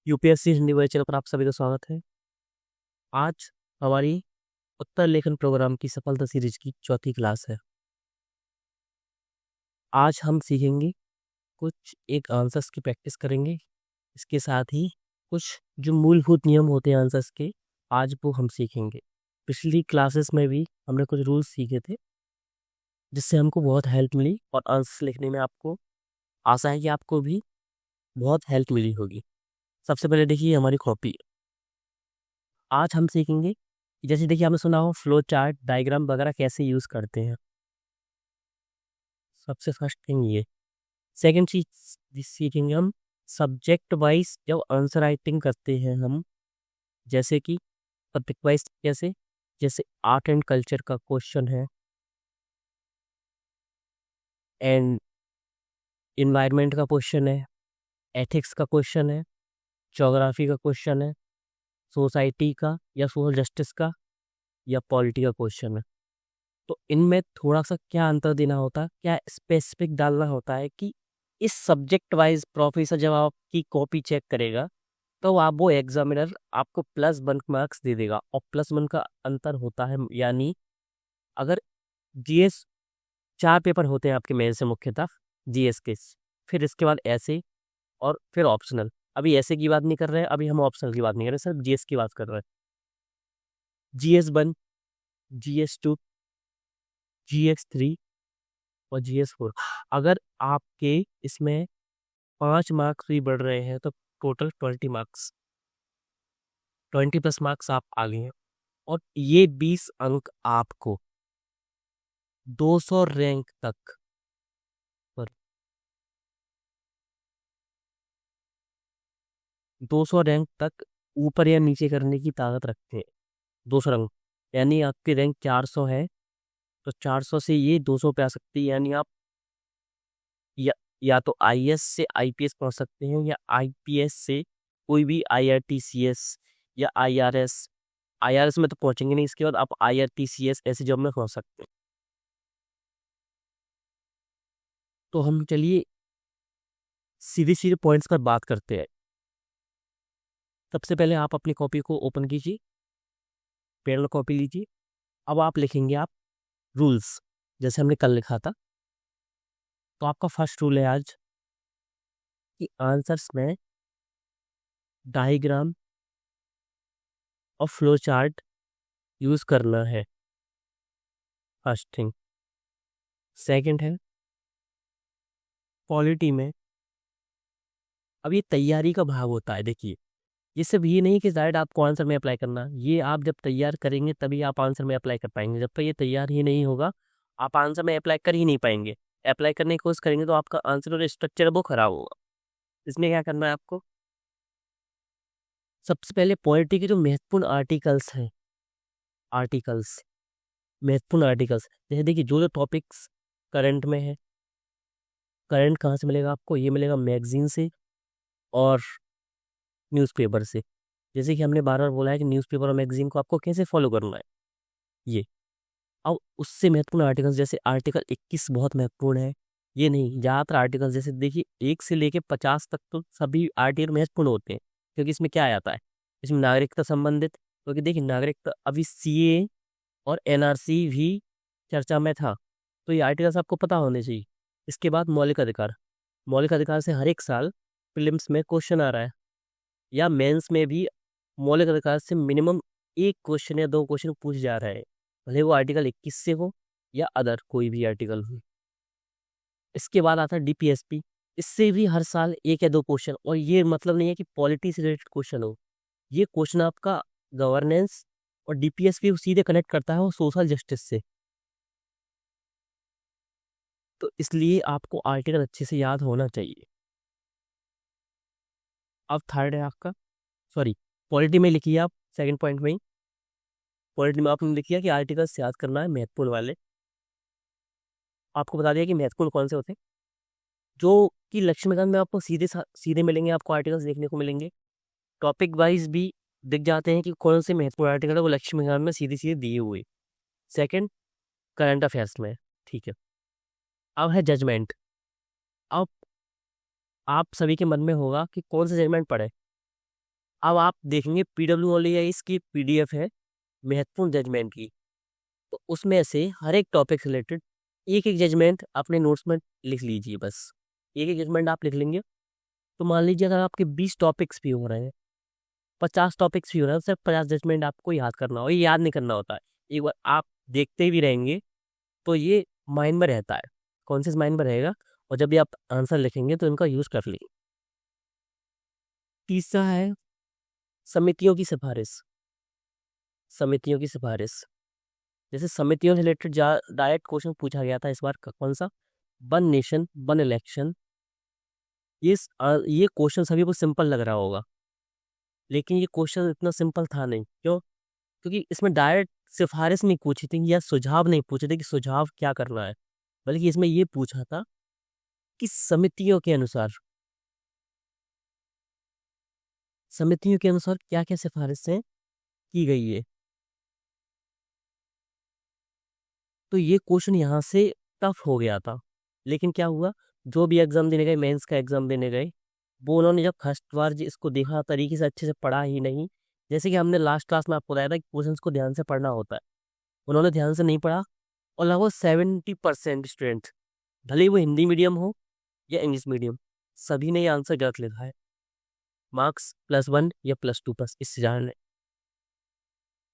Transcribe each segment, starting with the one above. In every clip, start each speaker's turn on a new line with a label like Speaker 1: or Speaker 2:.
Speaker 1: UPSC Hindi वर्ग channel पर आप सभी का स्वागत है। आज हमारी उत्तर लेखन प्रोग्राम की सफलता सीरीज की चौथी क्लास है। आज हम सीखेंगे कुछ एक आंसर्स की प्रैक्टिस करेंगे। इसके साथ ही कुछ जो मूलभूत नियम होते हैं आंसर्स के, आज वो हम सीखेंगे। पिछली क्लासेस में भी हमने कुछ रूल्स सीखे थे जिससे हमको बहुत हेल्प मिली और आंसर्स लिखने में आपको आशा है कि आपको भी बहुत हेल्प मिली होगी। सबसे पहले देखिए हमारी कॉपी। आज हम सीखेंगे जैसे देखिए आपने सुना हो फ्लो चार्ट, डायग्राम वगैरह कैसे यूज़ करते हैं। सबसे फर्स्ट थिंग ये। सेकंड चीज सीखेंगे हम सब्जेक्ट वाइज जब आंसर राइटिंग करते हैं हम, जैसे कि सब्जेक्ट वाइज कैसे, जैसे आर्ट एंड कल्चर का क्वेश्चन है, एंड इन्वायरमेंट का क्वेश्चन है, एथिक्स का क्वेश्चन है, ज्योग्राफी का क्वेश्चन है, सोसाइटी का या सोशल जस्टिस का या पॉलिटी का क्वेश्चन है। तो इनमें थोड़ा सा क्या अंतर देना होता है, क्या स्पेसिफिक डालना होता है कि इस सब्जेक्ट वाइज प्रोफेसर जब आपकी कॉपी चेक करेगा तो आप वो एग्जामिनर आपको +1 मार्क्स दे देगा। और +1 का अंतर होता है, यानी अगर जीएस 4 पेपर होते हैं आपके मेन से मुख्यतः जीएस के, फिर इसके बाद ऐसे और फिर ऑप्शनल। अभी ऐसे की बात नहीं कर रहे हैं, अभी हम ऑप्शनल की बात नहीं कर रहे, सिर्फ जीएस की बात कर रहे हैं। GS1, GS2, GS3 और GS4। अगर आपके इसमें 5 मार्क्स भी बढ़ रहे हैं तो टोटल 20 मार्क्स, 20+ मार्क्स आप आ गए हैं। और ये 20 अंक आपको 200 रैंक तक पर 200 रैंक तक ऊपर या नीचे करने की ताकत रखते हैं। 200 रैंक यानी आपकी रैंक 400 है तो 400 से ये 200 पे आ सकती है, यानी आप या तो आईएएस से आईपीएस पढ़ सकते हैं या आईपीएस से कोई भी आईआरटीसीएस या आईआरएस। आईआरएस में तो पहुंचेंगे नहीं, इसके बाद आप आईआरटीसीएस ऐसे जॉब में पहुंच सकते हैं। तो हम चलिए सीधे सीधे पॉइंट्स पर बात करते हैं। सबसे पहले आप अपनी कॉपी को ओपन कीजिए, पेन और कॉपी लीजिए। अब आप लिखेंगे आप रूल्स, जैसे हमने कल लिखा था। तो आपका फर्स्ट रूल है आज कि आंसर्स में डायग्राम और फ्लो चार्ट यूज करना है, फर्स्ट थिंग। सेकंड है पॉलिटी में, अब ये तैयारी का भाग होता है। देखिए ये सिर्फ ये नहीं कि डायरेक्ट आपको आंसर में अप्लाई करना, ये आप जब तैयार करेंगे तभी आप आंसर में अप्लाई कर पाएंगे। जब तक ये तैयार ही नहीं होगा आप आंसर में अप्लाई कर ही नहीं पाएंगे। अप्लाई करने की कोशिश करेंगे तो आपका आंसर और स्ट्रक्चर है वो खराब होगा। इसमें क्या करना है आपको, सबसे पहले पॉलिटी के जो महत्वपूर्ण आर्टिकल्स हैं, आर्टिकल्स महत्वपूर्ण आर्टिकल्स, जैसे देखिए जो जो टॉपिक्स करंट में है। करंट कहाँ से मिलेगा आपको, ये मिलेगा मैगजीन से और न्यूज़पेपर से। जैसे कि हमने बार बार बोला है कि न्यूज़पेपर और मैगजीन को आपको कैसे फॉलो करना है। ये अब उससे महत्वपूर्ण आर्टिकल्स, जैसे आर्टिकल 21 बहुत महत्वपूर्ण है। ये नहीं, ज़्यादातर आर्टिकल्स जैसे देखिए 1 से लेके 50 तक तो सभी आर्टिकल महत्वपूर्ण होते हैं, क्योंकि इसमें क्या आता है, इसमें नागरिकता संबंधित। क्योंकि देखिए नागरिकता अभी सीए और एनआरसी भी चर्चा में था, तो ये आर्टिकल्स आपको पता होने चाहिए। इसके बाद मौलिक अधिकार, मौलिक अधिकार से हर एक साल प्रीलिम्स में क्वेश्चन आ रहा है या मेंस में भी मौलिक अधिकार से मिनिमम 1 क्वेश्चन या 2 क्वेश्चन पूछ जा रहा है, भले वो आर्टिकल 21 से हो या अदर कोई भी आर्टिकल हो। इसके बाद आता है डीपीएसपी, इससे भी हर साल 1 या 2 क्वेश्चन। और ये मतलब नहीं है कि पॉलिटी से रिलेटेड क्वेश्चन हो, ये क्वेश्चन आपका गवर्नेंस और डीपीएसपी सीधे कनेक्ट करता है वो सोशल जस्टिस से। तो इसलिए आपको आर्टिकल अच्छे से याद होना चाहिए। अब थर्ड है आपका, सॉरी पॉलिटी में लिखिए आप सेकंड पॉइंट में ही, पॉलिटी में आपने लिखिए कि आर्टिकल्स याद करना है महत्वपूर्ण वाले। आपको बता दिया कि महत्वपूर्ण कौन से होते हैं, जो कि लक्ष्मीकांत में आपको सीधे मिलेंगे, आपको आर्टिकल्स देखने को मिलेंगे। टॉपिक वाइज भी दिख जाते हैं कि कौन से महत्वपूर्ण आर्टिकल है वो लक्ष्मीकांत में सीधे सीधे दिए हुए। सेकंड करंट अफेयर्स में, ठीक है। अब है जजमेंट। अब आप सभी के मन में होगा कि कौन सा जजमेंट पढ़े, अब आप देखेंगे पीडब्ल्यू वाली है, इसकी पीडीएफ है महत्वपूर्ण जजमेंट की, तो उसमें से हर एक टॉपिक से रिलेटेड एक एक जजमेंट अपने नोट्स में लिख लीजिए। बस एक एक जजमेंट आप लिख लेंगे तो मान लीजिए अगर आपके 20 टॉपिक्स भी हो रहे हैं, 50 टॉपिक्स भी हो रहे हैं, तो सिर्फ 50 जजमेंट आपको याद करना हो। ये याद नहीं करना होता है, एक बार आप देखते भी रहेंगे तो ये माइंड में रहता है, कॉन्शियस माइंड में रहेगा, और जब भी आप आंसर लिखेंगे तो इनका यूज़ कर लेंगे। तीसरा है समितियों की सिफारिश। समितियों की सिफारिश, जैसे समितियों से रिलेटेड डायरेक्ट क्वेश्चन पूछा गया था इस बार कौन सा, वन नेशन वन इलेक्शन। ये क्वेश्चन सभी को सिंपल लग रहा होगा, लेकिन ये क्वेश्चन इतना सिंपल था नहीं। क्यों? क्योंकि इसमें डायरेक्ट सिफारिश नहीं पूछी थी या सुझाव नहीं पूछे थे कि सुझाव क्या करना है, बल्कि इसमें ये पूछा था कि समितियों के अनुसार क्या क्या सिफारिशें की गई है। तो ये क्वेश्चन यहाँ से टफ हो गया था, लेकिन क्या हुआ, जो भी एग्जाम देने गए, मेंस का एग्जाम देने गए, वो उन्होंने जब फर्स्ट बार इसको देखा, तरीके से अच्छे से पढ़ा ही नहीं। जैसे कि हमने लास्ट क्लास में आपको बताया था कि क्वेश्चंस को ध्यान से पढ़ना होता है, उन्होंने ध्यान से नहीं पढ़ा, और लगभग 70% स्टूडेंट, भले ही वो हिंदी मीडियम हो या इंग्लिश मीडियम, सभी ने ये आंसर गलत लिखा है। मार्क्स +1 या +2 बस, इससे ज़्यादा नहीं।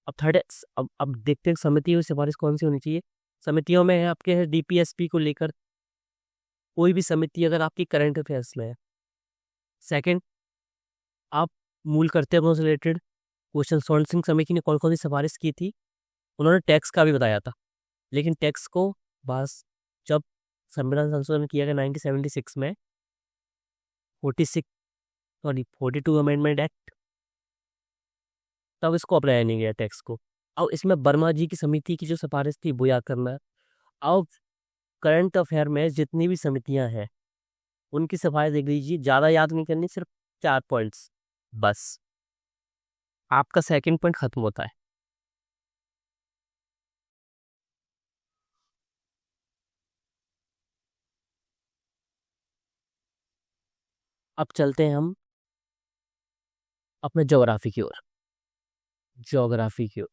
Speaker 1: अब थर्ड, अब देखते हैं समितियों की सिफारिश कौन सी होनी चाहिए। समितियों में है आपके है डीपीएसपी को लेकर, कोई भी समिति अगर आपकी करंट अफेयर्स में है। सेकंड, आप मूल कर्तव्यों से रिलेटेड क्वेश्चन, स्वर्ण सिंह समिति ने कौन कौन सी सिफारिश की थी, उन्होंने टैक्स का भी बताया था, लेकिन टैक्स को बस जब संविधान संशोधन किया गया 1976 में, 42 अमेंडमेंट एक्ट, तब इसको अप्लाई नहीं किया टैक्स को। अब इसमें वर्मा जी की समिति की जो सिफारिश थी वो याद करना है। अब करंट अफेयर में जितनी भी समितियां हैं उनकी सिफारिश देख लीजिए, ज़्यादा याद नहीं करनी, सिर्फ 4 पॉइंट्स बस, आपका सेकंड पॉइंट खत्म होता है। अब चलते हैं हम अपने ज्योग्राफी की ओर। ज्योग्राफी की ओर,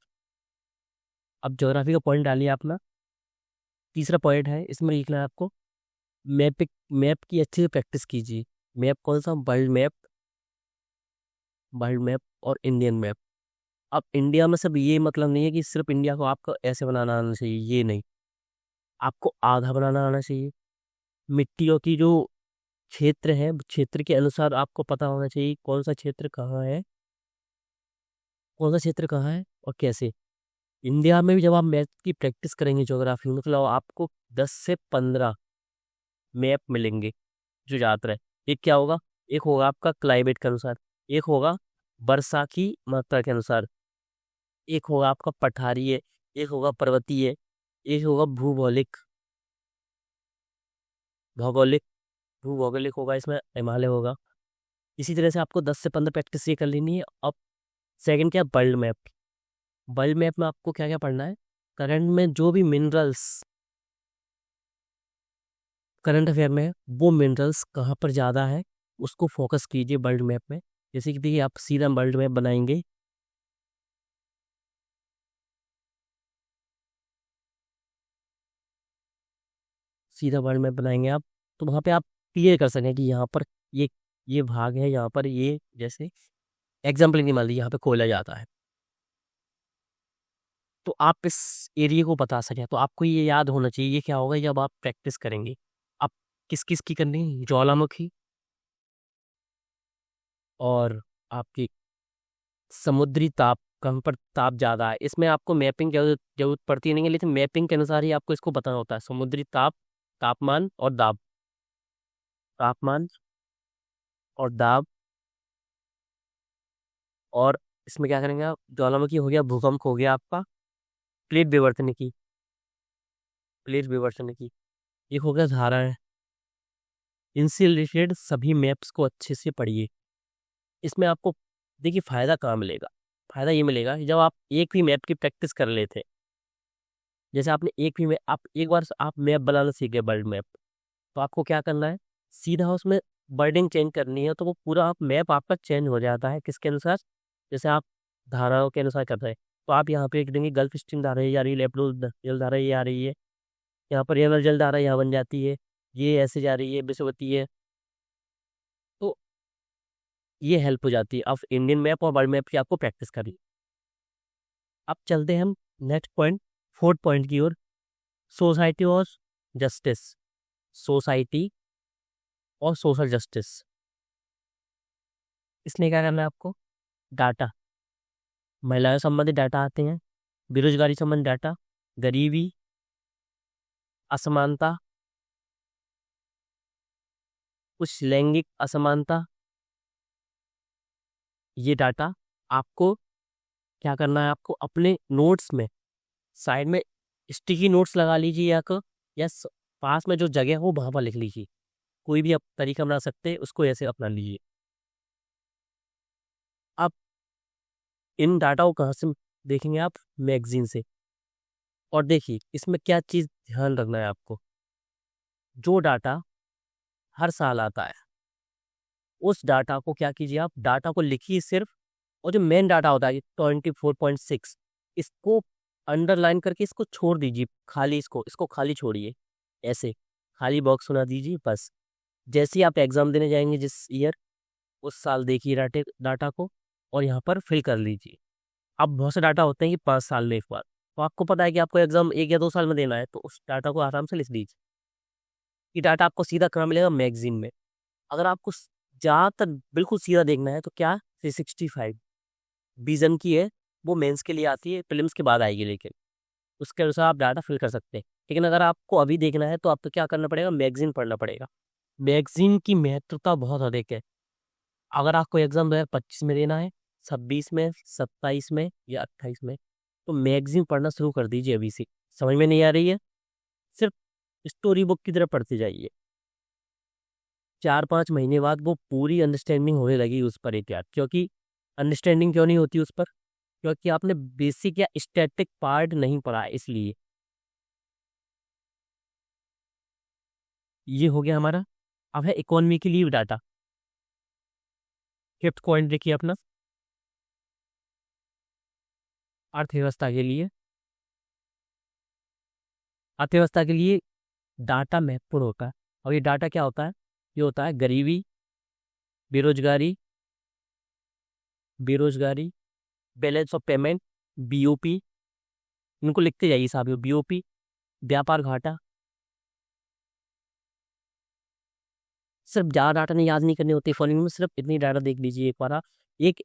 Speaker 1: अब ज्योग्राफी का पॉइंट डालिए अपना। तीसरा पॉइंट है, इसमें लिखना है आपको मैप। मैप की अच्छे से प्रैक्टिस कीजिए। मैप कौन सा? वर्ल्ड मैप, वर्ल्ड मैप और इंडियन मैप। अब इंडिया में सब ये मतलब नहीं है कि सिर्फ इंडिया को आपको ऐसे बनाना आना चाहिए, ये नहीं, आपको आधा बनाना आना चाहिए। मिट्टियों की जो क्षेत्र है, क्षेत्र के अनुसार आपको पता होना चाहिए कौन सा क्षेत्र कहाँ है, कौन सा क्षेत्र कहाँ है और कैसे। इंडिया में भी जब आप मैप की प्रैक्टिस करेंगे ज्योग्राफी में, मतलब आपको 10 से 15 मैप मिलेंगे जो ज़्यादातर है। एक क्या होगा, एक होगा आपका क्लाइमेट के अनुसार, एक होगा वर्षा की मात्रा के अनुसार, एक होगा आपका पठारीय, एक होगा पर्वतीय, एक होगा भूगोलिक, भौगोलिक, भूगोलिक होगा, इसमें हिमालय होगा। इसी तरह से आपको 10 से 15 प्रैक्टिस ये कर लेनी है। अब सेकंड क्या, वर्ल्ड मैप। वर्ल्ड मैप में आपको क्या क्या पढ़ना है, करंट में जो भी मिनरल्स करंट अफेयर में है, वो मिनरल्स कहाँ पर ज़्यादा है उसको फोकस कीजिए वर्ल्ड मैप में। जैसे कि देखिए, आप सीधा वर्ल्ड मैप बनाएंगे, सीधा वर्ल्ड मैप बनाएंगे आप, तो वहाँ पे आप क्लियर कर सकें कि यहाँ पर ये ये भाग है, यहाँ पर ये, जैसे एग्जाम्पल की मान लीजिए यहाँ पे कोयला जाता है, तो आप इस एरिया को बता सकें, तो आपको ये याद होना चाहिए। ये क्या होगा जब आप प्रैक्टिस करेंगे, आप किस किस की करनी है, ज्वालामुखी और आपकी समुद्री ताप, कहाँ पर ताप ज़्यादा है। इसमें आपको मैपिंग जरूरत पड़ती नहीं है, लेकिन मैपिंग के अनुसार ही आपको इसको बताना होता है, समुद्री ताप, तापमान और दाब, तापमान और दाब। और इसमें क्या करेंगे आप, ज्वालामुखी हो गया, भूकंप हो गया आपका, प्लेट विवर्तन की, प्लेट विवर्तन की, एक हो गया धारा है। इनसे रिलेटेड सभी मैप्स को अच्छे से पढ़िए। इसमें आपको देखिए फ़ायदा कहाँ मिलेगा, फ़ायदा ये मिलेगा कि जब आप एक भी मैप की प्रैक्टिस कर लेते, जैसे आपने एक भी मैप, आप एक बार आप मैप बनाना सीख गए वर्ल्ड मैप, तो आपको क्या करना है, सीधा उसमें वर्डिंग चेंज करनी है तो वो पूरा मैप आपका चेंज हो जाता है किसके अनुसार, जैसे आप धाराओं के अनुसार कर रहे हैं। तो आप यहाँ पे लिख देंगे गल्फ स्ट्रीम धारा ये आ रही है, लेब्रो जल धारा ये आ रही है, यहाँ पर यमल जल धारा यहाँ बन जाती है, ये ऐसे जा रही है विषुवती है। तो ये हेल्प हो जाती है। अब इंडियन मैप और वर्ल्ड मैप की आपको प्रैक्टिस करनी। अब चलते हैं हम नेक्स्ट पॉइंट, फोर्थ पॉइंट की ओर, सोसाइटी और जस्टिस। सोसाइटी और सोशल जस्टिस, इसमें क्या करना है आपको, डाटा, महिलाओं संबंधित डाटा आते हैं, बेरोजगारी संबंधित डाटा, गरीबी, असमानता, कुछ लैंगिक असमानता, ये डाटा आपको क्या करना है, आपको अपने नोट्स में साइड में स्टिकी नोट्स लगा लीजिए या पास में जो जगह हो वहाँ पर लिख लीजिए। कोई भी आप तरीका बना सकते हैं, उसको ऐसे अपना लीजिए। अब इन डाटा को कहाँ से देखेंगे आप, मैगजीन से। और देखिए इसमें क्या चीज़ ध्यान रखना है आपको, जो डाटा हर साल आता है उस डाटा को क्या कीजिए, आप डाटा को लिखिए सिर्फ, और जो मेन डाटा होता है 24.6 इसको अंडरलाइन करके इसको छोड़ दीजिए खाली, इसको खाली छोड़िए, ऐसे खाली बॉक्स बना दीजिए बस। जैसे ही आप एग्जाम देने जाएंगे जिस ईयर, उस साल देखिए डाटा को और यहाँ पर फिल कर लीजिए। अब बहुत से डाटा होते हैं कि 5 साल में एक बार, तो आपको पता है कि आपको एग्जाम 1 या 2 साल में देना है, तो उस डाटा को आराम से लिख दीजिए। ये डाटा आपको सीधा कहाँ मिलेगा, मैगजीन में। अगर आपको ज़्यादातर बिल्कुल सीधा देखना है तो क्या 365 विजन की है, वो मेंस के लिए आती है, प्रीलिम्स के बाद आएगी, लेकिन उसके अनुसार आप डाटा फिल कर सकते हैं। लेकिन अगर आपको अभी देखना है तो आपको क्या करना पड़ेगा, मैगजीन पढ़ना पड़ेगा। मैगजीन की महत्वता बहुत अधिक है। अगर आपको एग्जाम 2025 में देना है, 26 में, 27 में या 28 में, तो मैगजीन पढ़ना शुरू कर दीजिए अभी से। समझ में नहीं आ रही है, सिर्फ स्टोरी बुक की तरह पढ़ते जाइए। 4-5 महीने बाद वो पूरी अंडरस्टैंडिंग होने लगी उस पर एक यार। क्योंकि अंडरस्टैंडिंग क्यों नहीं होती उस पर, क्योंकि आपने बेसिक या स्टैटिक पार्ट नहीं पढ़ा है, इसलिए। ये हो गया हमारा। अब है इकोनॉमी के लिए डाटा। फिफ्थ पॉइंट देखिए अपना, अर्थव्यवस्था के लिए। अर्थव्यवस्था के लिए डाटा महत्वपूर्ण होता है। और ये डाटा क्या होता है, ये होता है गरीबी, बेरोजगारी, बैलेंस ऑफ पेमेंट, बीओपी, इनको लिखते जाइए साहब, बीओपी, व्यापार घाटा। सिर्फ ज़्यादा डाटा नहीं याद नहीं करने होते फॉलोइंग में, सिर्फ इतनी डाटा देख लीजिए एक बार। एक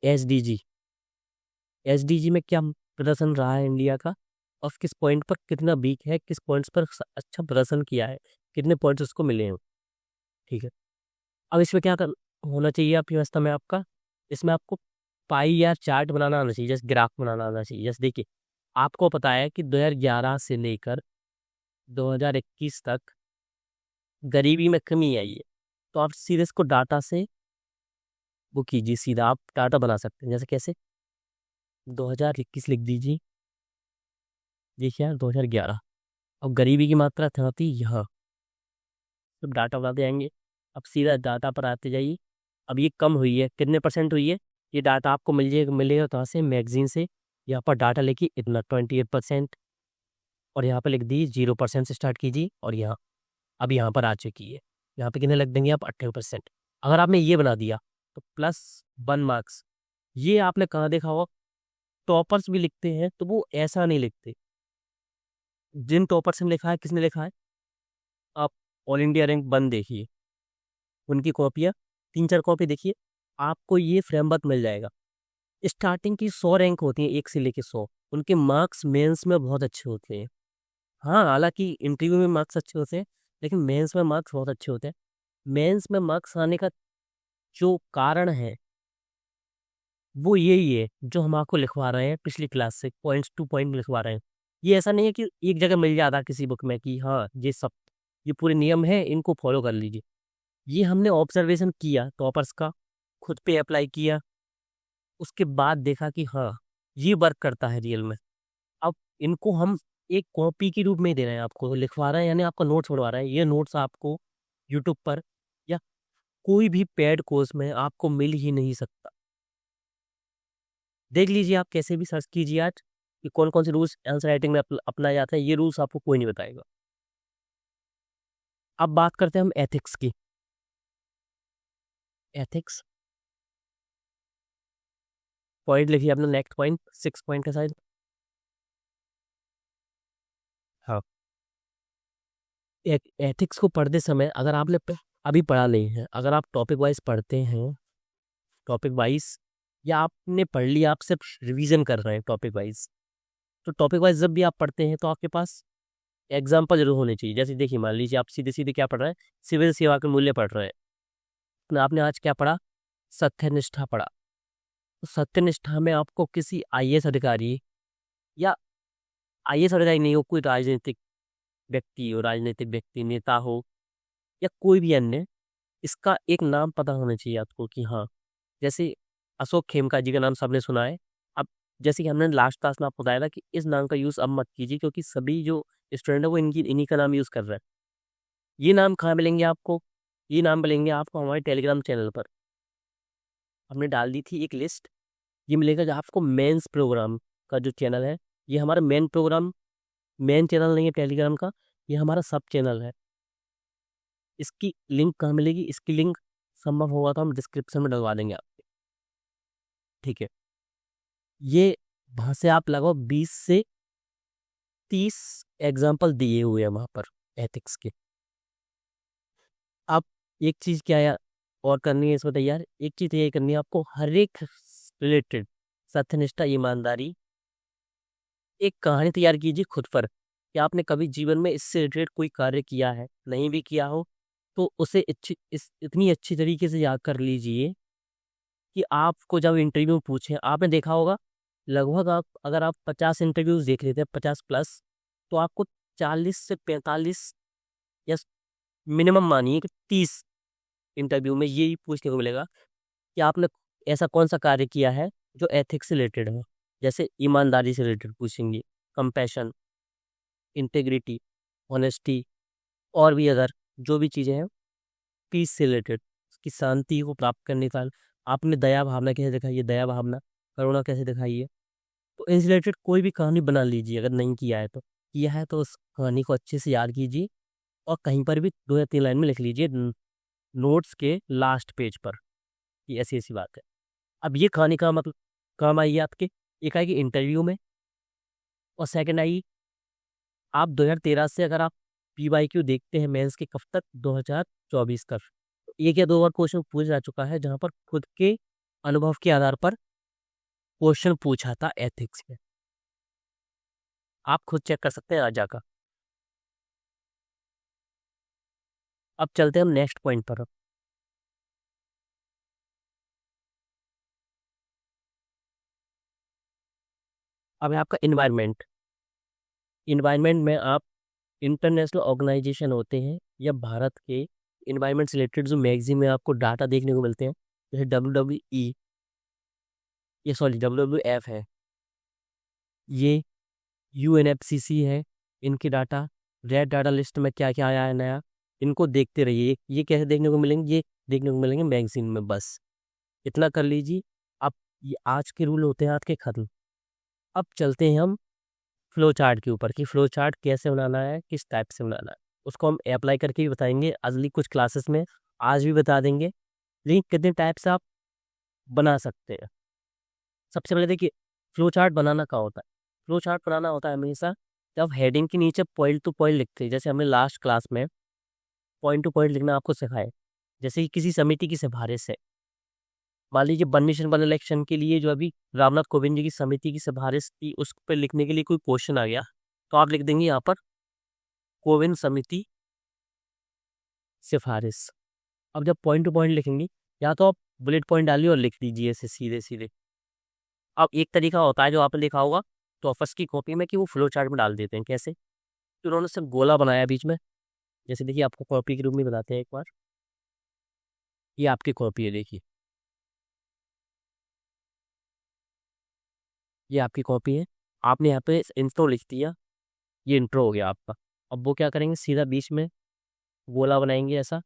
Speaker 1: एसडीजी में क्या प्रदर्शन रहा है इंडिया का, और किस पॉइंट पर कितना वीक है, किस पॉइंट्स पर अच्छा प्रदर्शन किया है, कितने पॉइंट्स उसको मिले हैं। ठीक है, अब इसमें क्या कर होना चाहिए आपकी व्यवस्था में, आपका इसमें आपको पाई या चार्ट बनाना आना चाहिए, जैसे ग्राफ बनाना आना चाहिए। जैसे देखिए आपको पता है कि 2011 से लेकर 2021 तक गरीबी में कमी आई है, तो आप सीधे इसको डाटा से वो कीजिए, सीधा आप डाटा बना सकते हैं। जैसे कैसे, 2021 लिख दीजिए, देखिए यार 2011, और गरीबी की मात्रा क्या थी यहाँ, सब डाटा बनाते जाएंगे। अब सीधा डाटा पर आते जाइए। अब ये कम हुई है, कितने परसेंट हुई है, ये डाटा आपको मिलेगा कहाँ से, मैगजीन से। यहाँ पर डाटा लेके इतना 28%, और यहाँ पर लिख दीजिए 0% से स्टार्ट कीजिए, और यहाँ अब यहाँ पर आ चुकी है। यहाँ पे कितने लग देंगे आप, 28%। अगर आपने ये बना दिया तो +1 मार्क्स। ये आपने कहाँ देखा होगा, टॉपर्स भी लिखते हैं तो वो ऐसा नहीं लिखते। जिन टॉपर्स ने लिखा है, किसने लिखा है, आप ऑल इंडिया रैंक 1 देखिए, उनकी कॉपियाँ 3-4 कॉपी देखिए, आपको ये फ्रेमवर्क मिल जाएगा। स्टार्टिंग की 100 रैंक होती हैं, 1 से लेके 100, उनके मार्क्स मेंस में बहुत अच्छे होते हैं। हाँ, हालांकि इंटरव्यू में मार्क्स अच्छे होते हैं, लेकिन मेंस में मार्क्स बहुत अच्छे होते हैं। मेंस में मार्क्स आने का जो कारण है वो यही है जो हम आपको लिखवा रहे हैं पिछली क्लास से, पॉइंट्स टू पॉइंट लिखवा रहे हैं। ये ऐसा नहीं है कि एक जगह मिल जाता किसी बुक में कि हाँ ये पूरे नियम है, इनको फॉलो कर लीजिए। ये हमने ऑब्जर्वेशन किया टॉपर्स का, खुद पे अप्लाई किया, उसके बाद देखा कि हाँ ये वर्क करता है रियल में। अब इनको हम एक कॉपी के रूप में ही दे रहे हैं, आपको लिखवा रहे हैं, यानी आपका नोट्स बढ़वा रहे हैं। ये नोट्स आपको यूट्यूब पर या कोई भी पेड कोर्स में आपको मिल ही नहीं सकता। देख लीजिए, आप कैसे भी सर्च कीजिए आज कि कौन कौन से रूल्स आंसर राइटिंग में अपनाए जाते हैं, ये रूल्स आपको कोई नहीं बताएगा। अब बात करते हैं हम एथिक्स की। एथिक्स पॉइंट लिखिए अपना, नेक्स्ट पॉइंट 6 पॉइंट का शायद। हाँ, एथिक्स को पढ़ते समय अगर आपने अभी पढ़ा नहीं है, अगर आप टॉपिक वाइज पढ़ते हैं, टॉपिक वाइज, या आपने पढ़ लिया, आप सिर्फ रिवीजन कर रहे हैं टॉपिक वाइज, तो टॉपिक वाइज जब भी आप पढ़ते हैं तो आपके पास एग्जाम्पल जरूर होने चाहिए। जैसे देखिए, मान लीजिए आप सीधे सीधे क्या पढ़ रहे हैं, सिविल सेवा के मूल्य पढ़ रहे हैं, तो आपने आज क्या पढ़ा, सत्यनिष्ठा पढ़ा। तो सत्यनिष्ठा में आपको किसी आईएएस अधिकारी, या आईएएस अधिकारी नहीं हो, कोई राजनीतिक व्यक्ति हो, राजनीतिक व्यक्ति, नेता हो, या कोई भी अन्य, इसका एक नाम पता होना चाहिए आपको कि हाँ, जैसे अशोक खेमका जी का नाम सबने सुना है। अब जैसे कि हमने लास्ट क्लास में आपको बताया था कि इस नाम का यूज़ अब मत कीजिए, क्योंकि सभी जो स्टूडेंट है वो इन्हीं का नाम यूज़ कर रहे हैं। ये नाम कहाँ मिलेंगे आपको, ये नाम मिलेंगे आपको हमारे टेलीग्राम चैनल पर। हमने डाल दी थी एक लिस्ट, ये मिलेगा जो आपको मेंस प्रोग्राम का जो चैनल है, ये हमारा मेन प्रोग्राम, मेन चैनल नहीं है टेलीग्राम का, ये हमारा सब चैनल है। इसकी लिंक कहाँ मिलेगी, इसकी लिंक संभव होगा तो हम डिस्क्रिप्शन में डलवा देंगे आपके, ठीक है। ये वहाँ से आप लगभग 20 से 30 एग्जाम्पल दिए हुए हैं वहाँ पर एथिक्स के। अब एक चीज़ क्या है और करनी है इसमें तैयार, एक चीज़ ये करनी है आपको, हर एक रिलेटेड सत्यनिष्ठा, ईमानदारी, एक कहानी तैयार कीजिए खुद पर कि आपने कभी जीवन में इससे रिलेटेड कोई कार्य किया है, नहीं भी किया हो तो उसे इतनी अच्छी तरीके से याद कर लीजिए कि आपको जब इंटरव्यू में पूछे, आपने देखा होगा लगभग आप अगर आप 50 इंटरव्यूज देख लेते हैं, 50 प्लस, तो आपको 40 से 45 या मिनिमम मानिए कि 30 इंटरव्यू में यही पूछने को मिलेगा कि आपने ऐसा कौन सा कार्य किया है जो एथिक्स से रिलेटेड हो। जैसे ईमानदारी से रिलेटेड पूछेंगे, कंपैशन, इंटेग्रिटी, ऑनेस्टी, और भी अगर जो भी चीज़ें हैं, पीस से रिलेटेड, उसकी शांति को प्राप्त करने का आपने दया भावना कैसे दिखाई है, दया भावना, करुणा कैसे दिखाई है। तो इनसे रिलेटेड कोई भी कहानी बना लीजिए, अगर नहीं किया है तो, किया है तो उस कहानी को अच्छे से याद कीजिए और कहीं पर भी 2 या 3 लाइन में लिख लीजिए नोट्स के लास्ट पेज पर, ये ऐसी ऐसी बात है। अब ये कहानी का मतलब काम आई आपके, एक आएगी इंटरव्यू में, और सेकंड आई आप 2013 से अगर आप PYQ देखते हैं मेंस के, कब तक, 2024 का, तो एक या 2 बार क्वेश्चन पूछा जा चुका है जहां पर खुद के अनुभव के आधार पर क्वेश्चन पूछा था एथिक्स में। आप खुद चेक कर सकते हैं आज जाकर। अब चलते हैं हम नेक्स्ट पॉइंट पर। अब है आपका इन्वायरमेंट। इन्वायरमेंट में आप इंटरनेशनल ऑर्गेनाइजेशन होते हैं या भारत के इन्वायरमेंट से रिलेटेड जो मैगजीन में आपको डाटा देखने को मिलते हैं, जैसे WWE, ये सॉरी WWF है, ये UNFCCC है, इनकी डाटा, रेड डाटा लिस्ट में क्या क्या आया है नया, इनको देखते रहिए। ये कैसे देखने को मिलेंगे, ये देखने को मिलेंगे मैगजीन में, बस इतना कर लीजिए। अब ये आज के रूल होते हैं आज के खत्म। अब चलते हैं हम फ्लो चार्ट के ऊपर कि फ्लो चार्ट कैसे बनाना है, किस टाइप से बनाना है, उसको हम अप्लाई करके भी बताएंगे अगली कुछ क्लासेस में, आज भी बता देंगे। लेकिन कितने टाइप से आप बना सकते हैं, सबसे पहले देखिए फ्लो चार्ट बनाना क्या होता है। फ्लो चार्ट बनाना होता है हमेशा जब हेडिंग के नीचे पॉइंट टू पॉइंट लिखते हैं, जैसे हमने लास्ट क्लास में पॉइंट टू पॉइंट लिखना आपको सिखाया। जैसे कि किसी समिति की सिफारिश है, मान लीजिए वन नेशन वन इलेक्शन के लिए जो अभी रामनाथ कोविंद जी की समिति की सिफारिश थी, उस पर लिखने के लिए कोई क्वेश्चन आ गया, तो आप लिख देंगे यहाँ पर कोविंद समिति सिफारिश। अब जब पॉइंट टू पॉइंट लिखेंगे, या तो आप बुलेट पॉइंट डालिए और लिख दीजिए ऐसे सीधे सीधे। अब एक तरीका होता है जो आपने देखा होगा तो ऑफिस की कॉपी में, कि वो फ्लो चार्ट में डाल देते हैं। कैसे, तो उन्होंने सिर्फ गोला बनाया बीच में, जैसे देखिए आपको कॉपी के रूप में बताते हैं एक बार, ये आपकी कॉपी है, देखिए ये आपकी कॉपी है, आपने यहाँ पे इंट्रो लिख दिया, ये इंट्रो हो गया आपका। अब वो क्या करेंगे, सीधा बीच में गोला बनाएंगे ऐसा,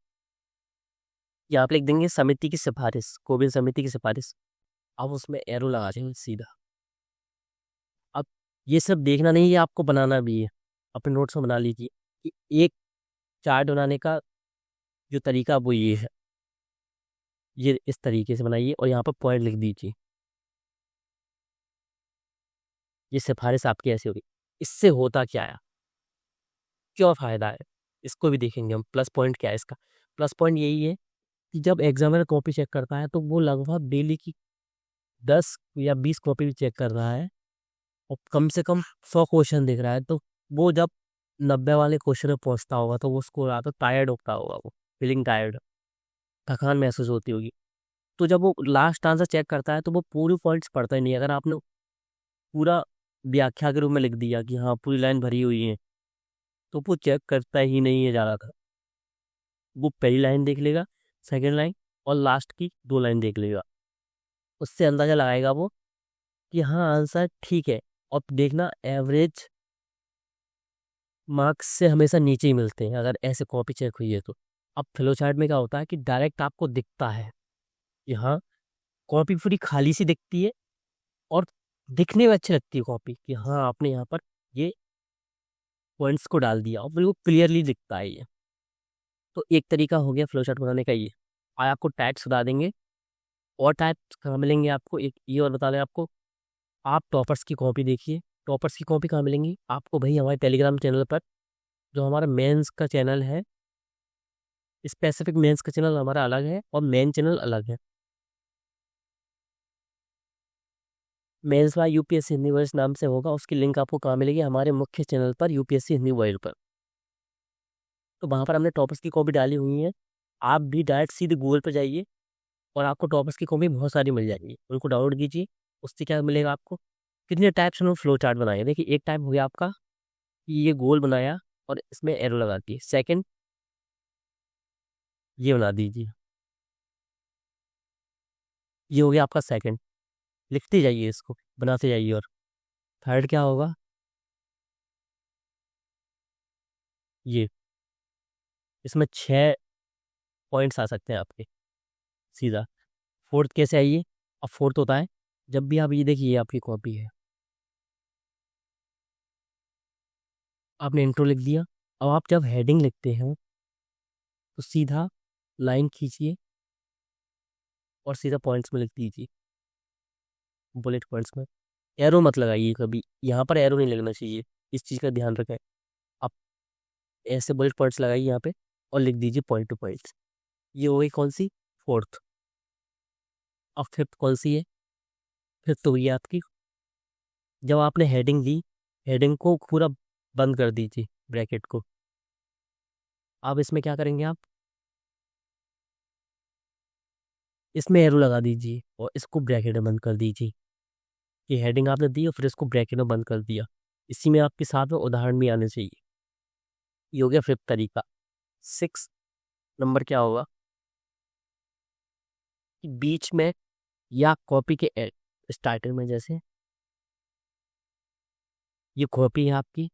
Speaker 1: यहाँ पे लिख देंगे समिति की सिफारिश, कोविल समिति की सिफारिश। अब उसमें एरो लगा देंगे सीधा। अब ये सब देखना नहीं है, आपको बनाना भी है। अपने नोट्स में बना लीजिए कि एक चार्ट बनाने का जो तरीका वो ये है, ये इस तरीके से बनाइए और यहाँ पर पॉइंट लिख दीजिए। ये सिफारिश आपकी ऐसी होगी। इससे होता क्या है, क्या फ़ायदा है, इसको भी देखेंगे हम। प्लस पॉइंट क्या है इसका? प्लस पॉइंट यही है कि जब एग्जामिनर कॉपी चेक करता है तो वो लगभग डेली की 10 या 20 कॉपी भी चेक कर रहा है और कम से कम 100 क्वेश्चन देख रहा है। तो वो जब 90 वाले क्वेश्चन में पहुंचता होगा तो वो उसको रहा तो टायर्ड होता होगा, वो फीलिंग टायर्ड, थकान महसूस होती होगी। तो जब वो लास्ट आंसर चेक करता है तो वो पूरी पॉइंट्स पढ़ता ही नहीं। अगर आपने पूरा व्याख्या के रूप में लिख दिया कि हाँ पूरी लाइन भरी हुई है, तो वो चेक करता ही नहीं है ज़्यादातर। वो पहली लाइन देख लेगा, सेकंड लाइन और लास्ट की 2 लाइन देख लेगा। उससे अंदाज़ा लगाएगा वो कि हाँ आंसर ठीक है। और देखना एवरेज मार्क्स से हमेशा नीचे ही मिलते हैं अगर ऐसे कॉपी चेक हुई है तो। अब फ्लो चार्ट में क्या होता है कि डायरेक्ट आपको दिखता है कि हाँ कॉपी पूरी खाली सी दिखती है और दिखने में अच्छी लगती है कॉपी कि हाँ आपने यहाँ पर ये पॉइंट्स को डाल दिया और बिल्कुल क्लियरली दिखता है ये। तो एक तरीका हो गया फ्लो चार्ट बनाने का ये। और आपको टाइप्स बता देंगे और टाइप्स कहाँ मिलेंगे आपको, एक ये और बता दें आपको। आप टॉपर्स की कॉपी देखिए, टॉपर्स की कॉपी कहाँ मिलेंगी आपको? भाई हमारे टेलीग्राम चैनल पर, जो हमारा मेंस का चैनल है, स्पेसिफिक मेंस का चैनल हमारा अलग है और मेन चैनल अलग है। Mains by UPSC Hindi world नाम से होगा, उसकी लिंक आपको कहाँ मिलेगी? हमारे मुख्य चैनल पर, यूपीएससी हिंदी वर्ल्ड पर। तो वहाँ पर हमने टॉपर्स की कॉपी डाली हुई है। आप भी डायरेक्ट सीधे गूगल पर जाइए और आपको टॉपर्स की कॉपी बहुत सारी मिल जाएगी, उनको डाउनलोड कीजिए। उससे क्या मिलेगा आपको? कितने टाइप्स में फ्लो चार्ट बनाए। देखिए एक टाइप हो गया आपका कि ये गोल बनाया और इसमें एरो लगा दी। सेकंड ये बना दीजिए, ये हो गया आपका सेकंड। लिखते जाइए इसको, बनाते जाइए। और थर्ड क्या होगा? ये, इसमें 6 पॉइंट्स आ सकते हैं आपके सीधा। फोर्थ कैसे आइए? अब फोर्थ होता है जब भी आप ये देखिए, ये आपकी कॉपी है, आपने इंट्रो लिख दिया। अब आप जब हेडिंग लिखते हैं तो सीधा लाइन खींचिए और सीधा पॉइंट्स में लिख दीजिए, बुलेट पॉइंट्स में। एरो मत लगाइए कभी, यहाँ पर एरो नहीं लगना चाहिए, इस चीज़ का ध्यान रखें। आप ऐसे बुलेट पॉइंट्स लगाइए यहाँ पे और लिख दीजिए पॉइंट टू पॉइंट्स। ये हो गई कौन सी? फोर्थ। अब फिफ्थ कौन सी है? फिफ्थ तो हुई आपकी जब आपने हेडिंग दी, हेडिंग को पूरा बंद कर दीजिए, ब्रैकेट को। अब इसमें क्या करेंगे आप? इसमें एरो लगा दीजिए और इसको ब्रैकेट में बंद कर दीजिए। ये हेडिंग आपने दी और फिर इसको ब्रैकेट में बंद कर दिया। इसी में आपके साथ में उदाहरण भी आने चाहिए। ये हो गया फिफ्थ तरीका। सिक्स नंबर क्या होगा कि बीच में या कॉपी के स्टार्टिंग में, जैसे ये कॉपी है आपकी,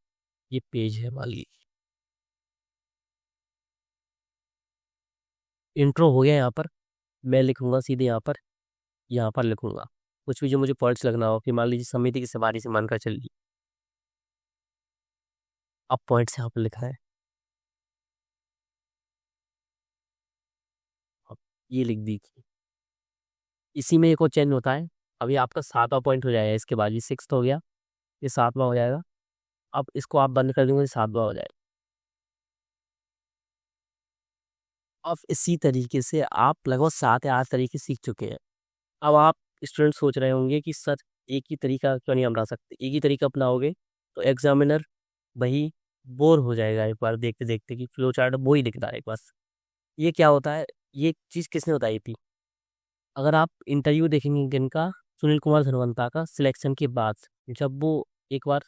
Speaker 1: ये पेज है मान लीजिए, इंट्रो हो गया यहाँ पर। मैं लिखूंगा सीधे यहाँ पर लिखूंगा कुछ भी जो मुझे पॉइंट्स लगना हो कि मान लीजिए समिति की सवारी से मानकर चलिए। अब पॉइंट्स यहाँ पर लिखा है, अब ये लिख दीजिए। इसी में एक और चेंज होता है। अभी आपका 7वां पॉइंट हो जाएगा, इसके बाद ये 6th हो गया, ये 7वां हो जाएगा। अब इसको आप बंद कर देंगे, 7वां हो जाएगा। अब इसी तरीके से आप लगभग 7 या 8 तरीके सीख चुके हैं। अब आप स्टूडेंट सोच रहे होंगे कि सर एक ही तरीका क्यों नहीं अपना सकते? एक ही तरीका अपनाओगे तो एग्जामिनर वही बोर हो जाएगा एक बार देखते देखते कि फ्लो चार्ट वो ही दिखता है बस। ये क्या होता है, ये चीज़ किसने बताई थी? अगर आप इंटरव्यू देखेंगे जिनका, सुनील कुमार धनवंता का, सिलेक्शन के बाद जब वो एक बार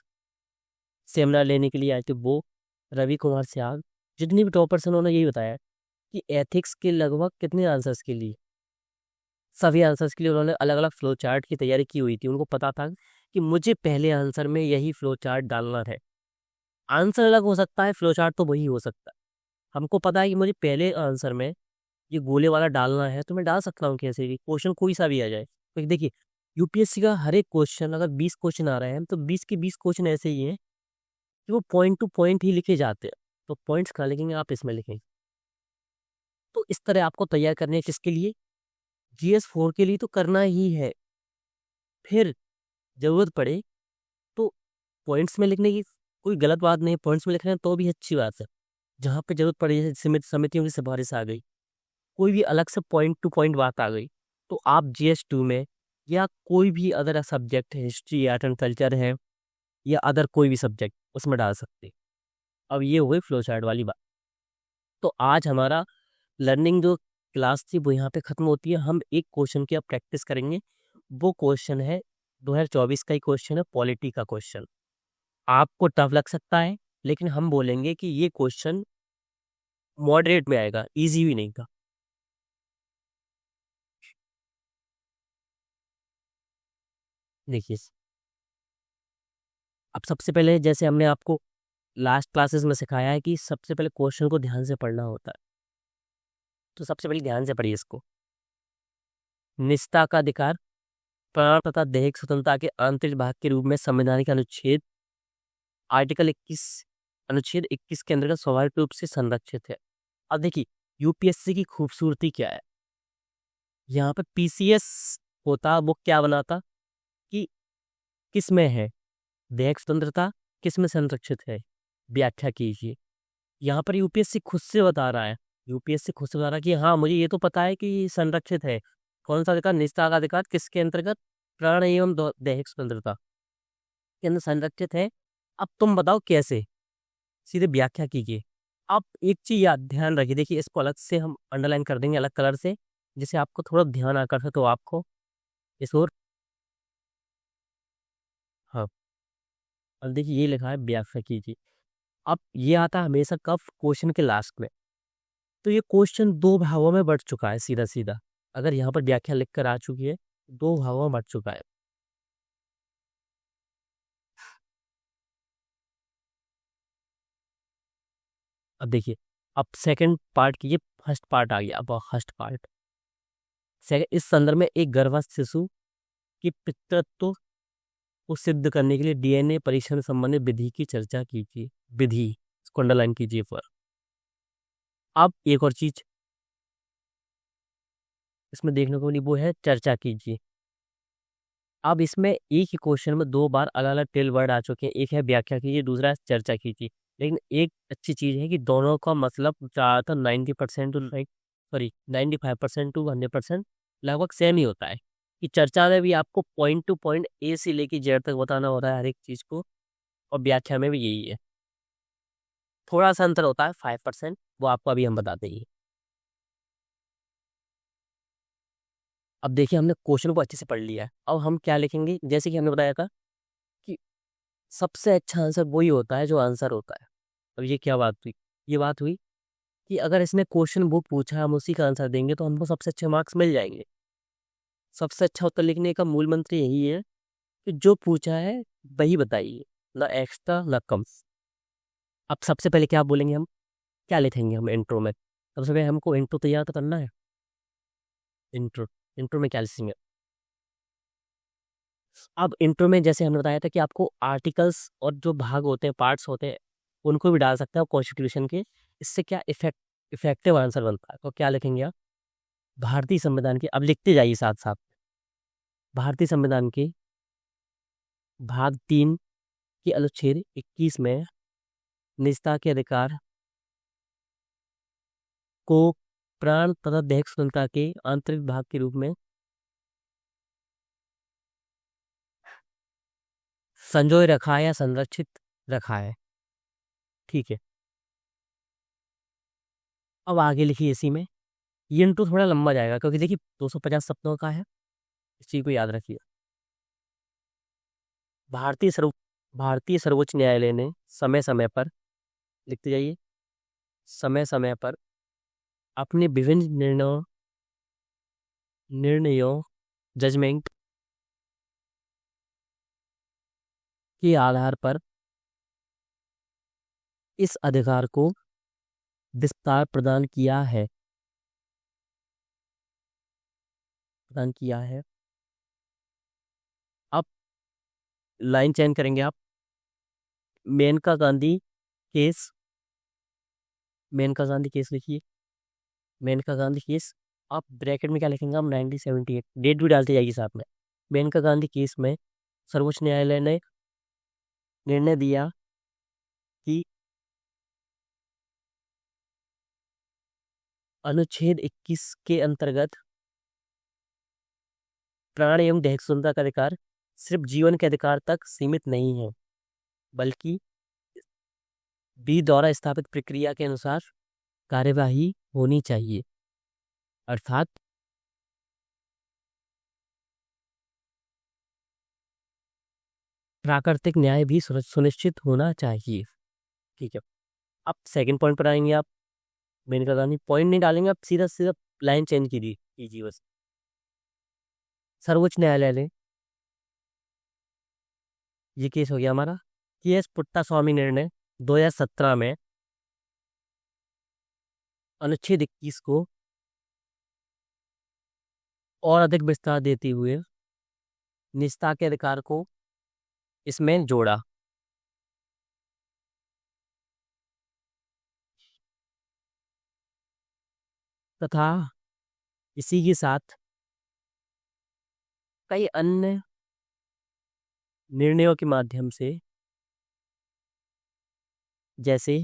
Speaker 1: सेमिनार लेने के लिए आए थे, वो रवि कुमार सियाग, जितनी भी टॉपर्स हैं उन्होंने यही बताया कि एथिक्स के लगभग कितने आंसर्स के लिए, सभी आंसर्स के लिए उन्होंने अलग अलग फ्लो चार्ट की तैयारी की हुई थी। उनको पता था कि मुझे पहले आंसर में यही फ्लो चार्ट डालना है। आंसर अलग हो सकता है, फ्लो चार्ट तो वही हो सकता है। हमको पता है कि मुझे पहले आंसर में ये गोले वाला डालना है तो मैं डाल सकता हूँ कैसे भी, क्वेश्चन कोई सा भी आ जाए। तो देखिए यूपीएससी का हर एक क्वेश्चन, अगर 20 क्वेश्चन आ रहे हैं तो 20 के 20 क्वेश्चन ऐसे ही हैं कि वो पॉइंट टू पॉइंट ही लिखे जाते हैं। तो पॉइंट्स कहाँ लिखेंगे आप, इसमें लिखेंगे। तो इस तरह आपको तैयार करने हैं, किसके लिए, GS4 के लिए तो करना ही है। फिर जरूरत पड़े तो पॉइंट्स में लिखने की कोई गलत बात नहीं, पॉइंट्स में लिख रहे हैं तो भी अच्छी बात है। जहाँ पे जरूरत पड़ी, जैसे समितियों की सिफारिश आ गई, कोई भी अलग से पॉइंट टू पॉइंट बात आ गई, तो आप GS2 में या कोई भी अदर सब्जेक्ट है, हिस्ट्री आर्ट एंड कल्चर है या अदर कोई भी सब्जेक्ट, उसमें डाल सकते हैं। अब ये हो गई फ्लो चार्ट वाली बात। तो आज हमारा लर्निंग जो क्लास थी वो यहाँ पे ख़त्म होती है। हम एक क्वेश्चन की अब प्रैक्टिस करेंगे। वो क्वेश्चन है 2024 का ही क्वेश्चन है, पॉलिटी का क्वेश्चन। आपको टफ लग सकता है, लेकिन हम बोलेंगे कि ये क्वेश्चन मॉडरेट में आएगा, इजी भी नहीं था। देखिए, अब सबसे पहले जैसे हमने आपको लास्ट क्लासेस में सिखाया है कि सबसे पहले क्वेश्चन को ध्यान से पढ़ना होता है। तो सबसे पहले ध्यान से पढ़िए इसको। निजता का अधिकार प्राण तथा दैहिक स्वतंत्रता के आंतरिक भाग के रूप में संवैधानिक अनुच्छेद आर्टिकल 21 अनुच्छेद 21 के अंतर्गत स्वाभाविक रूप से संरक्षित है। अब देखिए यूपीएससी की खूबसूरती क्या है, यहाँ पे पीसीएस होता वो क्या बनाता कि किस में है दैहिक स्वतंत्रता, किस में संरक्षित है, व्याख्या कीजिए। यहाँ पर यूपीएससी खुद से बता रहा है, यूपीएससी खुद से बता रहा है कि हाँ मुझे ये तो पता है कि संरक्षित है। कौन सा अधिकार, निजता का अधिकार, किसके अंतर्गत, प्राण एवं दैहिक स्वतंत्रता के अंदर संरक्षित है। अब तुम बताओ कैसे, सीधे व्याख्या कीजिए। आप एक चीज याद ध्यान रखिए, देखिए इसको अलग से हम अंडरलाइन कर देंगे अलग कलर से, जिससे आपको थोड़ा ध्यान आकर्षित हो आपको इस ओर। हाँ, अब देखिए ये लिखा है व्याख्या कीजिए। अब ये आता है हमेशा कब, क्वेश्चन के लास्ट में। तो ये क्वेश्चन दो भागों में बढ़ चुका है सीधा सीधा। अगर यहाँ पर व्याख्या लिख कर आ चुकी है, दो भागों में बढ़ चुका है। अब देखिए, अब सेकंड पार्ट की, ये फर्स्ट पार्ट आ गया। अब फर्स्ट पार्ट सेकंड, इस संदर्भ में एक गर्भस्थ शिशु की पितृत्व को सिद्ध करने के लिए डीएनए परीक्षण संबंधी विधि की चर्चा कीजिए। विधि, इसको अंडरलाइन कीजिए पर। अब एक और चीज इसमें देखने को मिली, वो है चर्चा कीजिए। अब इसमें एक ही क्वेश्चन में दो बार अलग अलग टेल वर्ड आ चुके हैं, एक है व्याख्या कीजिए, दूसरा है चर्चा कीजिए। लेकिन एक अच्छी चीज है कि दोनों का मतलब ज़्यादातर 90% टू सॉरी 95% टू 100% लगभग सेम ही होता है। कि चर्चा में भी आपको पॉइंट टू पॉइंट ए से लेके जेड तक बताना होता है हर एक चीज को, और व्याख्या में भी यही है। थोड़ा सा अंतर होता है 5%, वो आपको अभी हम बता देंगे। अब देखिए हमने क्वेश्चन को अच्छे से पढ़ लिया है, अब हम क्या लिखेंगे, जैसे कि हमने बताया था कि सबसे अच्छा आंसर वही होता है जो आंसर होता है। अब ये क्या बात हुई, ये बात हुई कि अगर इसने क्वेश्चन वो पूछा हम उसी का आंसर देंगे तो हमको सबसे अच्छे मार्क्स मिल जाएंगे। सबसे अच्छा उत्तर लिखने का मूल मंत्र यही है कि जो पूछा है वही बताइए, ना एक्स्ट्रा ना कम। अब सबसे पहले क्या बोलेंगे हम, क्या लिखेंगे हम इंट्रो में, सबसे पहले हमको इंट्रो तैयार तो करना है। इंट्रो, इंट्रो में क्या लिखेंगे। अब इंट्रो में जैसे हमने बताया था कि आपको आर्टिकल्स और जो भाग होते हैं, पार्ट्स होते हैं, उनको भी डाल सकते हैं कॉन्स्टिट्यूशन के। इससे क्या इफेक्टिव आंसर बनता है। तो क्या लिखेंगे आप, भारतीय संविधान के, अब लिखते जाइए साथ साथ, भारतीय संविधान के भाग 3 के अनुच्छेद 21 में निजता के अधिकार को प्राण तथा दैहिक स्वतंत्रता के आंतरिक भाग के रूप में संजोए रखा है या संरक्षित रखा है। ठीक है, अब आगे लिखिए इसी में। ये इंटू थोड़ा लंबा जाएगा क्योंकि देखिए 250 शब्दों का है, इस चीज को याद रखिए। भारतीय सर्व भारतीय सर्वोच्च न्यायालय ने समय समय पर, लिखते जाइए, समय समय पर अपने विभिन्न निर्णयों जजमेंट के आधार पर इस अधिकार को विस्तार प्रदान किया है। प्रदान किया है। अब लाइन चेंज करेंगे आप। मेनका गांधी केस, मेनका गांधी केस लिखिए, मेनका गांधी केस। आप ब्रैकेट में क्या लिखेंगे आप, 1978, डेट भी डालती जाएगी साथ में। मेनका गांधी केस में सर्वोच्च न्यायालय ने निर्णय दिया कि अनुच्छेद 21 के अंतर्गत प्राण एवं दैहिक स्वतंत्रता का अधिकार सिर्फ जीवन के अधिकार तक सीमित नहीं है, बल्कि बी द्वारा स्थापित प्रक्रिया के अनुसार कार्यवाही होनी चाहिए। अर्थात प्राकृतिक न्याय भी सुनिश्चित होना चाहिए। ठीक है, अब सेकंड पॉइंट पर आएंगे आप। मेनका गांधी पॉइंट नहीं डालेंगे आप, सीधा सीधा लाइन चेंज कीजिए बस। सर्वोच्च न्यायालय ने, ये केस हो गया हमारा केएस पुट्टास्वामी निर्णय 2017 में अनुच्छेद 21 को और अधिक विस्तार देते हुए निजता के अधिकार को इसमें जोड़ा। तथा इसी के साथ कई अन्य निर्णयों के माध्यम से, जैसे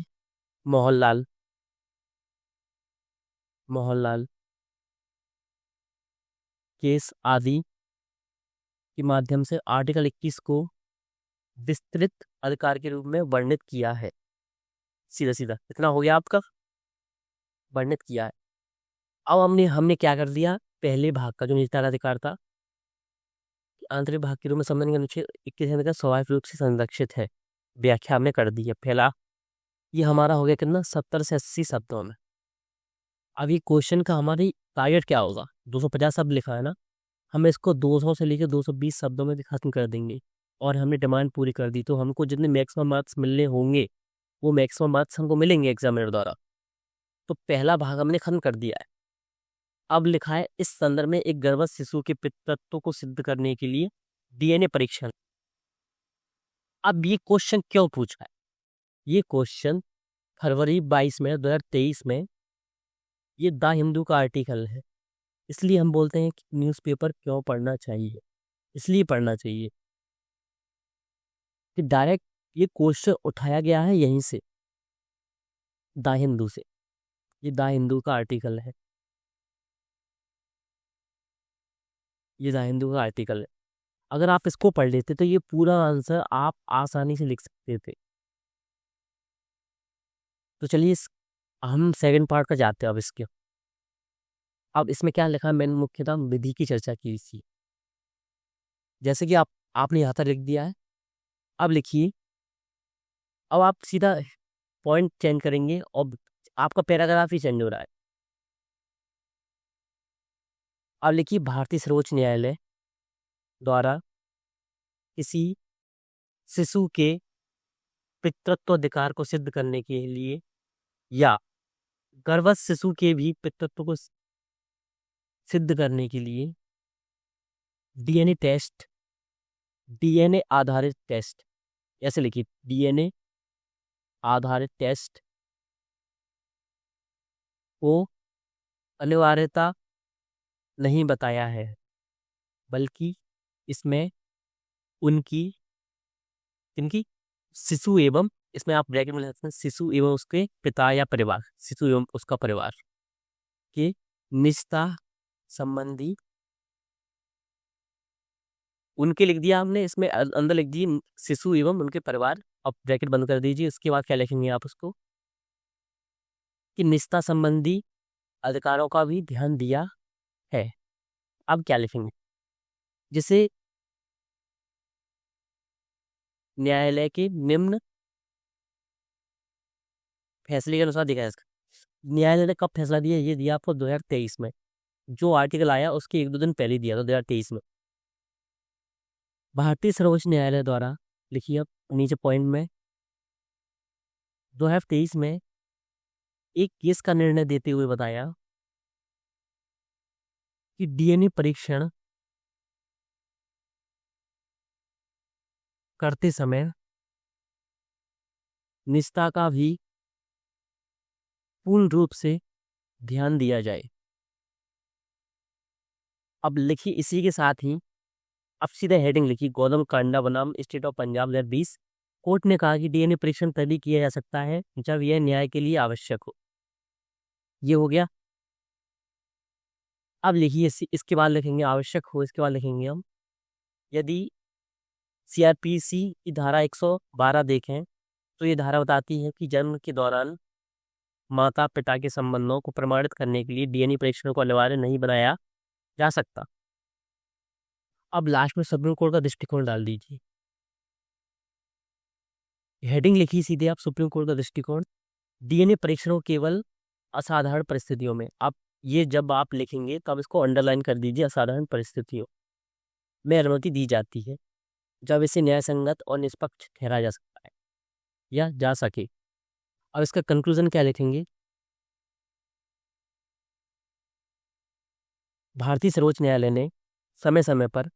Speaker 1: मोहनलाल मोहनलाल केस आदि के माध्यम से आर्टिकल 21 को विस्तृत अधिकार के रूप में वर्णित किया है। सीधा सीधा इतना हो गया आपका, वर्णित किया है। अब हमने क्या कर दिया, पहले भाग का जो निजता का अधिकार था आंतरिक भाग के रूप में संबंध के अनुच्छेद 21 के अंतर्गत स्वाभाविक रूप से संरक्षित है, व्याख्या हमने कर दी है। पहला ये हमारा हो गया कितना, 70 से 80 शब्दों में। अब ये क्वेश्चन का हमारी टारगेट क्या होगा, 250 शब्द लिखा है ना, हम इसको 200 से लेकर 220 शब्दों में खत्म कर देंगे। और हमने डिमांड पूरी कर दी, तो हमको जितने मैक्सिमम मार्क्स मिलने होंगे वो मैक्सिमम मार्क्स हमको मिलेंगे एग्जामिनर द्वारा। तो पहला भाग हमने खत्म कर दिया है। अब लिखा है इस संदर्भ में एक गर्भस्थ शिशु के पितृत्व को सिद्ध करने के लिए डीएनए परीक्षण। अब ये क्वेश्चन क्यों पूछा है, ये क्वेश्चन फरवरी 22 में 2023 में ये द हिंदू का आर्टिकल है। इसलिए हम बोलते हैं कि न्यूज़पेपर क्यों पढ़ना चाहिए, इसलिए पढ़ना चाहिए कि डायरेक्ट ये क्वेश्चन उठाया गया है यहीं से, द हिंदू से। ये द हिंदू का आर्टिकल है, ये द हिंदू का आर्टिकल है। अगर आप इसको पढ़ लेते तो ये पूरा आंसर आप आसानी से लिख सकते थे। तो चलिए हम सेकंड पार्ट का जाते हैं अब इसके। अब इसमें क्या लिखा है, मैंने मुख्यतः विधि की चर्चा की थी, जैसे कि आपने यहाँ तक लिख दिया है। अब लिखिए, अब आप सीधा पॉइंट चेंज करेंगे और आपका पैराग्राफ ही चेंज हो रहा है। अब लिखिए, भारतीय सर्वोच्च न्यायालय द्वारा किसी शिशु के पितृत्व अधिकार को सिद्ध करने के लिए या गर्भस्थ शिशु के भी पितृत्व को सिद्ध करने के लिए डीएनए टेस्ट, डीएनए आधारित टेस्ट, ऐसे लिखिए, डीएनए आधारित टेस्ट को अनिवार्यता नहीं बताया है, बल्कि इसमें उनकी इनकी शिशु एवं, इसमें आप ब्रैकेट में लिख सकते हैं, शिशु एवं उसके पिता या परिवार, शिशु एवं उसका परिवार के निजता संबंधी, उनके लिख दिया हमने, इसमें अंदर लिख दिए शिशु एवं उनके परिवार। अब ब्रैकेट बंद कर दीजिए। उसके बाद क्या लिखेंगे आप उसको, कि निजता संबंधी अधिकारों का भी ध्यान दिया है। अब क्या लिखेंगे, जिसे न्यायालय के निम्न फैसले के अनुसार दिखा है। न्यायालय ने कब फैसला दिया, ये दिया आपको 2023 में, जो आर्टिकल आया उसके 1-2 दिन पहले दिया था, 2023 में। भारतीय सर्वोच्च न्यायालय द्वारा, लिखिए अब नीचे पॉइंट में, 2023 में एक केस का निर्णय देते हुए बताया कि डीएनए परीक्षण करते समय निजता का भी पूर्ण रूप से ध्यान दिया जाए। अब लिखिए इसी के साथ ही अब सीधे हेडिंग लिखी, गौतम कांडा बनाम स्टेट ऑफ पंजाब 2020। कोर्ट ने कहा कि डीएनए परीक्षण तभी किया जा सकता है जब यह न्याय के लिए आवश्यक हो। ये हो गया। अब लिखिए इसके बाद लिखेंगे आवश्यक हो, इसके बाद लिखेंगे हम यदि सीआरपीसी की धारा 112 देखें तो ये धारा बताती है कि जन्म के दौरान माता पिता के संबंधों को प्रमाणित करने के लिए डीएनए परीक्षण को अनिवार्य नहीं बनाया जा सकता। अब लास्ट में सुप्रीम कोर्ट का दृष्टिकोण डाल दीजिए। हेडिंग लिखी सीधे आप, सुप्रीम कोर्ट का दृष्टिकोण, डीएनए परीक्षणों केवल असाधारण परिस्थितियों में। अब ये जब आप लिखेंगे तब इसको अंडरलाइन कर दीजिए, असाधारण परिस्थितियों में अनुमति दी जाती है जब इसे न्यायसंगत और निष्पक्ष ठहराया जा सकता है या जा सके। अब इसका कंक्लूजन क्या लिखेंगे, भारतीय सर्वोच्च न्यायालय ने समय समय पर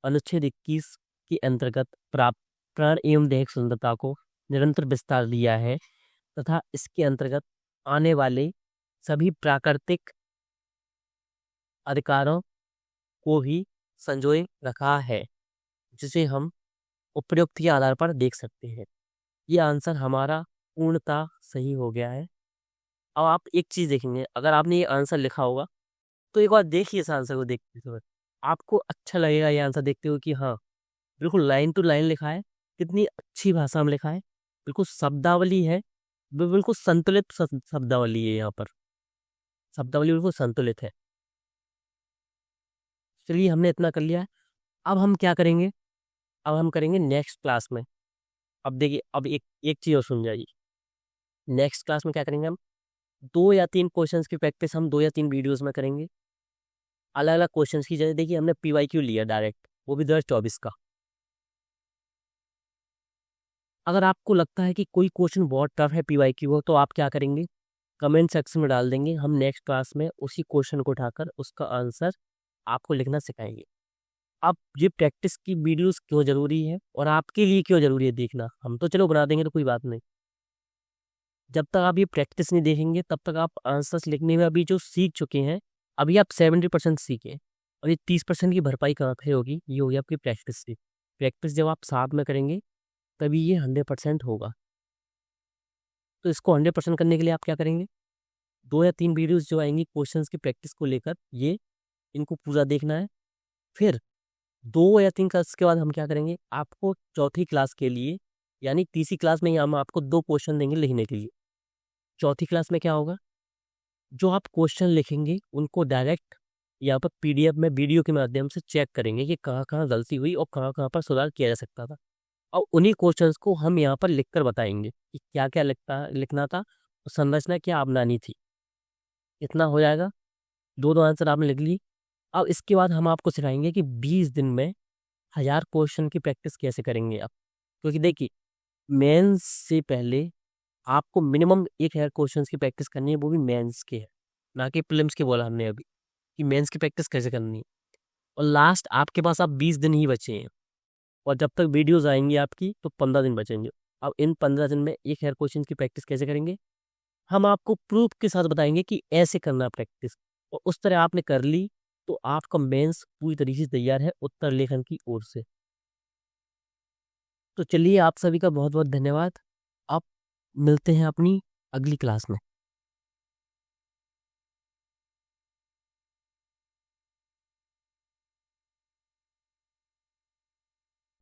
Speaker 1: अनुच्छेद 21 के अंतर्गत प्राप्त प्राण एवं दैहिक स्वतंत्रता को निरंतर विस्तार दिया है तथा इसके अंतर्गत आने वाले सभी प्राकृतिक अधिकारों को भी संजोए रखा है, जिसे हम उपयुक्त के आधार पर देख सकते हैं। ये आंसर हमारा पूर्णतः सही हो गया है। अब आप एक चीज़ देखेंगे, अगर आपने ये आंसर लिखा होगा तो एक बार देखिए इस आंसर को देखते हुए, आपको अच्छा लगेगा ये आंसर देखते हुए कि हाँ बिल्कुल लाइन टू लाइन लिखा है, कितनी अच्छी भाषा में लिखा है, बिल्कुल शब्दावली है, बिल्कुल संतुलित शब्दावली है। यहाँ पर शब्दावली बिल्कुल संतुलित है। चलिए हमने इतना कर लिया है। अब हम क्या करेंगे, अब हम करेंगे नेक्स्ट क्लास में। अब देखिए, अब एक चीज़ और सुन जाइए, नेक्स्ट क्लास में क्या करेंगे हम 2 या 3 क्वेश्चंस की प्रैक्टिस हम 2 या 3 वीडियोस में करेंगे, अलग अलग क्वेश्चंस की। जैसे देखिए हमने पीवाईक्यू लिया डायरेक्ट, वो भी 2024 का। अगर आपको लगता है कि कोई क्वेश्चन बहुत टफ है पीवाईक्यू हो, तो आप क्या करेंगे, कमेंट सेक्शन में डाल देंगे, हम नेक्स्ट क्लास में उसी क्वेश्चन को उठाकर उसका आंसर आपको लिखना सिखाएंगे। अब ये प्रैक्टिस की वीडियोस क्यों ज़रूरी है और आपके लिए क्यों ज़रूरी है देखना, हम तो चलो बना देंगे तो कोई बात नहीं, जब तक आप ये प्रैक्टिस नहीं देखेंगे तब तक आप आंसर्स लिखने में अभी जो सीख चुके हैं, अभी आप 70% सीखे और ये 30% की भरपाई कहाँ से होगी, ये होगी आपकी प्रैक्टिस से। प्रैक्टिस जब आप साथ में करेंगे तभी ये 100% होगा। तो इसको 100% करने के लिए आप क्या करेंगे, 2 या 3 वीडियोस जो आएंगी क्वेश्चंस की प्रैक्टिस को लेकर, ये इनको पूरा देखना है। फिर 2 या 3 क्लास के बाद हम क्या करेंगे, आपको चौथी क्लास के लिए, यानी तीसरी क्लास में ही हम आपको 2 क्वेश्चन देंगे लिखने के लिए। चौथी क्लास में क्या होगा, जो आप क्वेश्चन लिखेंगे उनको डायरेक्ट यहाँ पर पीडीएफ में वीडियो के माध्यम से चेक करेंगे कि कहाँ कहाँ गलती हुई और कहाँ कहाँ पर सुधार किया जा सकता था, और उन्हीं क्वेश्चंस को हम यहाँ पर लिखकर बताएंगे कि क्या क्या लिखना था और संरचना क्या अपनानी थी। इतना हो जाएगा, 2 आंसर आपने लिख ली। अब इसके बाद हम आपको सिखाएंगे कि 20 दिन में 1000 क्वेश्चन की प्रैक्टिस कैसे करेंगे आप, क्योंकि देखिए मेंस से पहले आपको मिनिमम 1000 क्वेश्चंस की प्रैक्टिस करनी है, वो भी मेंस के है, ना कि प्रीलिम्स के। बोला हमने अभी कि मेंस की प्रैक्टिस कैसे करनी है। और लास्ट आपके पास आप 20 दिन ही बचे हैं, और जब तक वीडियोस आएंगी आपकी तो 15 दिन बचेंगे। अब इन 15 दिन में 1000 क्वेश्चन की प्रैक्टिस कैसे करेंगे, हम आपको प्रूफ के साथ बताएंगे कि ऐसे करना प्रैक्टिस, और उस तरह आपने कर ली तो आपका मेंस पूरी तरीके से तैयार है उत्तर लेखन की ओर से। तो चलिए आप सभी का बहुत बहुत धन्यवाद। आप मिलते हैं अपनी अगली क्लास में।